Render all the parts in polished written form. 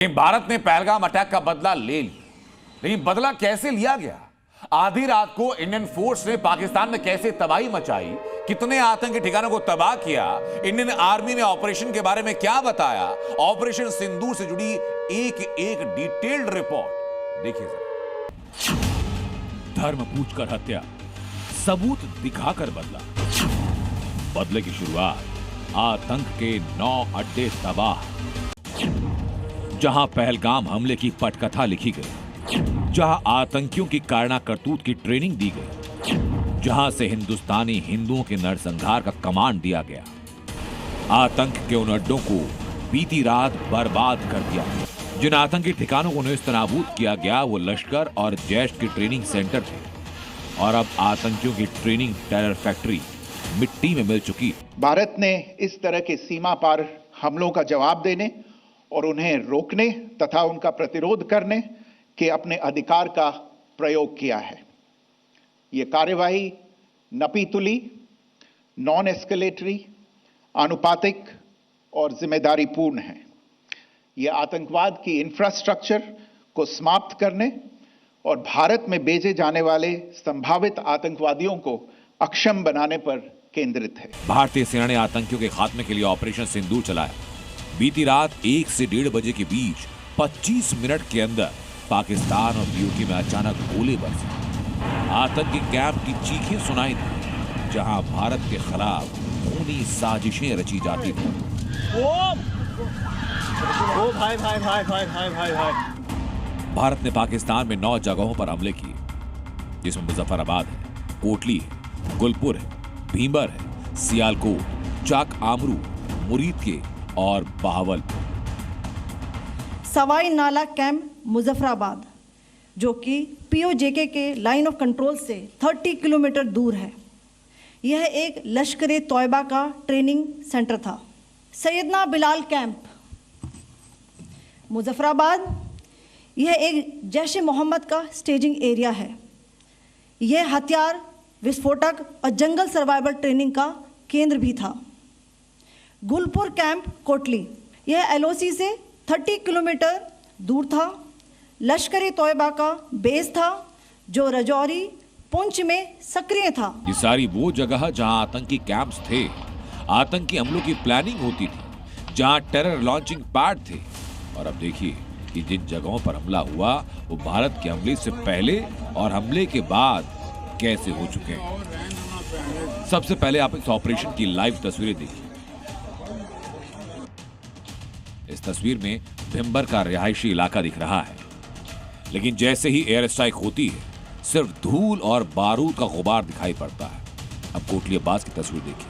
भारत ने पहलगाम अटैक का बदला ले लिया, लेकिन बदला कैसे लिया गया? आधी रात को इंडियन फोर्स ने पाकिस्तान में कैसे तबाही मचाई, कितने आतंकी ठिकानों को तबाह किया, इंडियन आर्मी ने ऑपरेशन के बारे में क्या बताया, ऑपरेशन सिंदूर से जुड़ी एक एक डिटेल्ड रिपोर्ट देखिए जरा। धर्म पूछकर हत्या, सबूत दिखाकर बदला। बदले की शुरुआत आतंक के 9 अड्डे तबाह, जहां पहलगाम हमले की पटकथा लिखी गई, जहां आतंकियों की कायरना करतूत की ट्रेनिंग दी गई, जहां से हिंदुस्तानी हिंदुओं के नरसंहार का कमांड दिया गया। आतंक के उन अड्डों को बीती रात बर्बाद कर दिया। जिन आतंकी ठिकानों को नेस्तनाबूद किया गया वो लश्कर और जैश के ट्रेनिंग सेंटर थे, और अब आतंकियों की ट्रेनिंग टेरर फैक्ट्री मिट्टी में मिल चुकी। भारत ने इस तरह के सीमा पार हमलों का जवाब देने और उन्हें रोकने तथा उनका प्रतिरोध करने के अपने अधिकार का प्रयोग किया है। ये कार्यवाही नपीतुली, नॉन एस्केलेटरी, आनुपातिक और जिम्मेदारीपूर्ण है। ये आतंकवाद की इंफ्रास्ट्रक्चर को समाप्त करने और भारत में भेजे जाने वाले संभावित आतंकवादियों को अक्षम बनाने पर केंद्रित है। भारतीय सेना ने आतंकियों के खात्मे के लिए ऑपरेशन सिंदूर चलाया। बीती रात 1 से 1:30 बजे के बीच 25 मिनट के अंदर पाकिस्तान और पीओके में अचानक गोले बरसे। आतंकी कैंप की चीखें सुनाई दी, जहां भारत के खिलाफ खूनी साजिशें रची जाती थी। ओ भाई भाई भाई भाई भाई भाई भाई। भारत ने पाकिस्तान में 9 जगहों पर हमले किए, जिसमें मुजफ्फराबाद है, कोटली है, गुलपुर है, भीमर है, सियालकोट, चाक आमरू, मुरीद के और बहावलपुर। सवाई नाला कैंप मुजफ्फराबाद, जो कि पीओजेके के लाइन ऑफ कंट्रोल से 30 किलोमीटर दूर है। यह एक लश्कर ए तौयबा का ट्रेनिंग सेंटर था। सैयदना बिलाल कैंप मुजफ्फराबाद, यह एक जैश ए मोहम्मद का स्टेजिंग एरिया है। यह हथियार, विस्फोटक और जंगल सर्वाइवल ट्रेनिंग का केंद्र भी था। गुलपुर कैंप कोटली, यह एलओसी से 30 किलोमीटर दूर था। लश्कर ए तौयबा का बेस था, जो रजौरी, पुंछ में सक्रिय था। ये सारी वो जगह जहां आतंकी कैंप्स थे, आतंकी हमलों की प्लानिंग होती थी, जहां टेरर लॉन्चिंग पैड थे। और अब देखिए कि जिन जगहों पर हमला हुआ वो भारत के हमले से पहले और हमले के बाद कैसे हो चुके हैं। सबसे पहले आप इस ऑपरेशन की लाइव तस्वीरें देखिए। इस तस्वीर में भिम्बर का रिहायशी इलाका दिख रहा है, लेकिन जैसे ही एयर स्ट्राइक होती है सिर्फ धूल और बारूद का गुबार दिखाई पड़ता है। अब कोटली अब्बास की तस्वीर देखिए।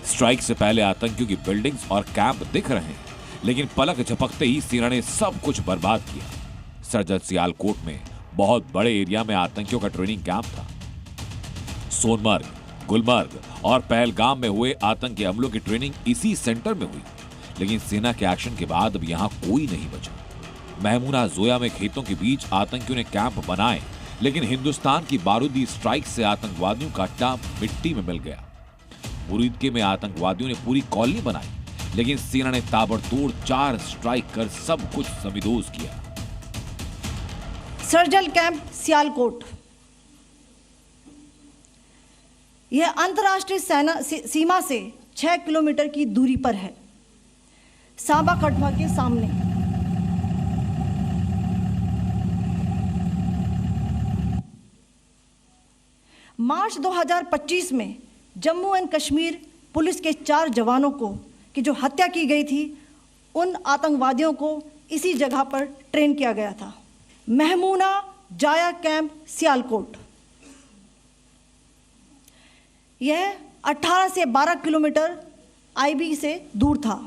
स्ट्राइक से पहले आतंकियों की बिल्डिंग्स और कैंप दिख रहे हैं, लेकिन पलक झपकते ही सेना ने सब कुछ बर्बाद किया। सरजद सियालकोट में बहुत बड़े एरिया में आतंकियों का ट्रेनिंग कैंप था। सोनमर्ग, गुलमर्ग और पहलगाम में हुए आतंकी हमलों की ट्रेनिंग इसी सेंटर में हुई, लेकिन सेना के एक्शन के बाद अब यहां कोई नहीं बचा। महमूना जोया में खेतों के बीच आतंकियों ने कैंप बनाए, लेकिन हिंदुस्तान की बारूदी स्ट्राइक से आतंकवादियों का अड्डा मिट्टी में मिल गया। मुरीदके में आतंकवादियों ने पूरी कॉलोनी बनाई, लेकिन सेना ने ताबड़तोड़ 4 स्ट्राइक कर सब कुछ समिदोज किया। सर्जल कैंप सियालकोट, यह अंतर्राष्ट्रीय सीमा से 6 किलोमीटर की दूरी पर है, सांबा कठवा के सामने। मार्च 2025 में जम्मू एंड कश्मीर पुलिस के 4 जवानों की जो हत्या की गई थी, उन आतंकवादियों को इसी जगह पर ट्रेन किया गया था। महमूना जाया कैंप सियालकोट, यह 18 से 12 किलोमीटर आईबी से दूर था।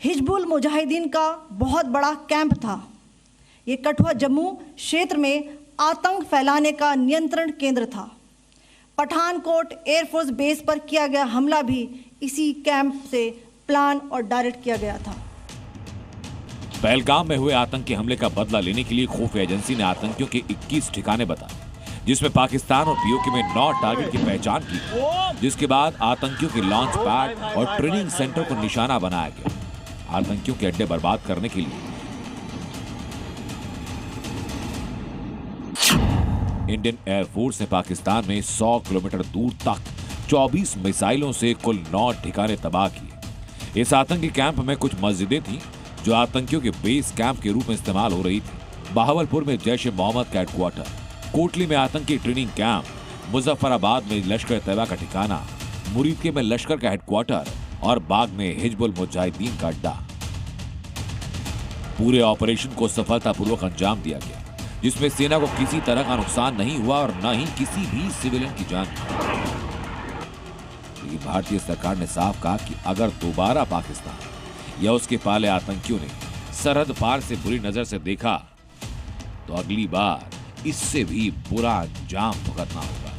हिजबुल मुजाहिदीन का बहुत बड़ा कैंप था। ये कठुआ जम्मू क्षेत्र में आतंक फैलाने का नियंत्रण केंद्र था। पठानकोट एयरफोर्स बेस पर किया गया हमला भी इसी कैंप से प्लान और डायरेक्ट किया गया था। पहलगाम में हुए आतंकी हमले का बदला लेने के लिए खुफिया एजेंसी ने आतंकियों के 21 ठिकाने बताए, जिसमें पाकिस्तान और पीओके में 9 टारगेट की पहचान की, जिसके बाद आतंकियों के लॉन्च पैड और ट्रेनिंग सेंटर को निशाना बनाया गया। आतंकियों के अड्डे बर्बाद करने के लिए इंडियन एयरफोर्स ने पाकिस्तान में 100 किलोमीटर दूर तक 24 मिसाइलों से कुल 9 ठिकाने तबाह किए। इस आतंकी कैंप में कुछ मस्जिदें थीं जो आतंकियों के बेस कैंप के रूप में इस्तेमाल हो रही थी। बहावलपुर में जैश ए मोहम्मद का हेडक्वार्टर, कोटली में आतंकी ट्रेनिंग कैंप, मुजफ्फराबाद में लश्कर तैयबा का ठिकाना, मुरीदके में लश्कर का हेडक्वार्टर और बाग में हिजबुल मुजाहिदीन का अड्डा। पूरे ऑपरेशन को सफलतापूर्वक अंजाम दिया गया, जिसमें सेना को किसी तरह का नुकसान नहीं हुआ और न ही किसी भी सिविलियन की जान गई। लेकिन भारतीय सरकार ने साफ कहा कि अगर दोबारा पाकिस्तान या उसके पाले आतंकियों ने सरहद पार से बुरी नजर से देखा तो अगली बार इससे भी बुरा अंजाम भुगतना होगा।